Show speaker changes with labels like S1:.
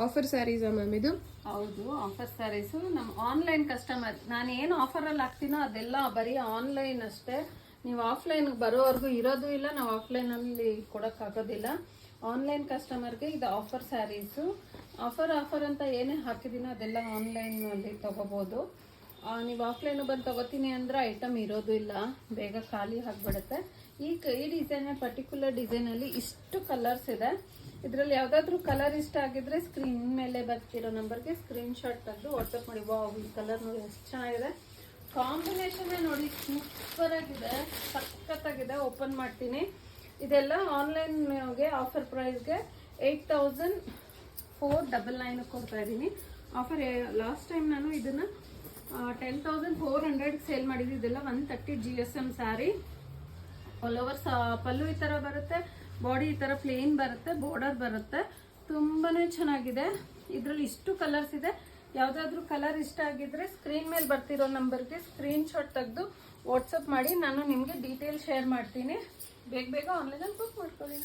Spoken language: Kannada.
S1: ಆಫರ್ ಸ್ಯಾರೀಸಾ ಮ್ಯಾಮ್ ಇದು?
S2: ಹೌದು, ಆಫರ್ ಸ್ಯಾರೀಸು. ನಮ್ಮ ಆನ್ಲೈನ್ ಕಸ್ಟಮರ್, ನಾನು ಏನು ಆಫರಲ್ಲಿ ಹಾಕ್ತೀನೋ ಅದೆಲ್ಲ ಬರೀ ಆನ್ಲೈನ್ ಅಷ್ಟೇ. ನೀವು ಆಫ್ಲೈನ್ಗೆ ಬರೋವರೆಗೂ ಇರೋದು ಇಲ್ಲ, ನಾವು ಆಫ್ಲೈನಲ್ಲಿ ಕೊಡೋಕ್ಕಾಗೋದಿಲ್ಲ. ಆನ್ಲೈನ್ ಕಸ್ಟಮರ್ಗೆ ಇದು ಆಫರ್ ಸ್ಯಾರೀಸು. ಆಫರ್ ಅಂತ ಏನೇ ಹಾಕಿದ್ದೀನೋ ಅದೆಲ್ಲ ಆನ್ಲೈನಲ್ಲಿ ತೊಗೋಬೋದು. ನೀವು ಆಫ್ಲೈನು ಬಂದು ತೊಗೋತೀನಿ ಅಂದರೆ ಐಟಮ್ ಇರೋದು ಇಲ್ಲ, ಬೇಗ ಖಾಲಿ ಆಗಿಬಿಡುತ್ತೆ. ಈ ಡಿಸೈನ್ ಪರ್ಟಿಕ್ಯುಲರ್ ಡಿಸೈನಲ್ಲಿ ಇಷ್ಟು ಕಲರ್ಸ್ ಇದೆ. ಇದರಲ್ಲಿ ಯಾವುದಾದ್ರೂ ಕಲರ್ ಇಷ್ಟ ಆಗಿದ್ರೆ ಸ್ಕ್ರೀನ್ ಮೇಲೆ ಬರ್ತಿರೋ ನಂಬರ್ಗೆ ಸ್ಕ್ರೀನ್ಶಾಟ್ ತೆಗೆದು ವಾಟ್ಸಪ್ ಮಾಡಿ. ವಾವ್, ಈ ಕಲರ್ ನೋಡಿ ಎಷ್ಟು ಚೆನ್ನಾಗಿದೆ, ಕಾಂಬಿನೇಷನ್ನೇ ನೋಡಿ ಸೂಪರ್ ಆಗಿದೆ, ಸಖತ್ತಾಗಿದೆ. ಓಪನ್ ಮಾಡ್ತೀನಿ. ಇದೆಲ್ಲ ಆನ್ಲೈನ್ಗೆ ಆಫರ್ ಪ್ರೈಸ್ಗೆ 8,499 ಕೊಡ್ತಾ ಇದ್ದೀನಿ. ಆಫರ್ ಲಾಸ್ಟ್ ಟೈಮ್ ನಾನು ಇದನ್ನು 10,400 ಸೇಲ್ ಮಾಡಿದ್ದು. ಇದೆಲ್ಲ 130 GSM ಸ್ಯಾರಿ. ಆಲ್ ಓವರ್ ಪಲ್ಲು ಈ ಥರ ಬರುತ್ತೆ, ಬಾಡಿ ಈ ಥರ ಪ್ಲೇನ್ ಬರುತ್ತೆ, ಬಾರ್ಡರ್ ಬರುತ್ತೆ. ತುಂಬಾ ಚೆನ್ನಾಗಿದೆ. ಇದರಲ್ಲಿ ಇಷ್ಟು ಕಲರ್ಸ್ ಇದೆ. ಯಾವುದಾದ್ರೂ ಕಲರ್ ಇಷ್ಟ ಆಗಿದ್ರೆ ಸ್ಕ್ರೀನ್ ಮೇಲೆ ಬರ್ತಿರೋ ನಂಬರ್ಗೆ ಸ್ಕ್ರೀನ್ಶಾಟ್ ತೆಗೆದು ವಾಟ್ಸಪ್ ಮಾಡಿ, ನಾನು ನಿಮಗೆ ಡೀಟೇಲ್ ಶೇರ್ ಮಾಡ್ತೀನಿ. ಬೇಗ ಆನ್ಲೈನಲ್ಲಿ ಬುಕ್ ಮಾಡ್ಕೊಳ್ಳಿ.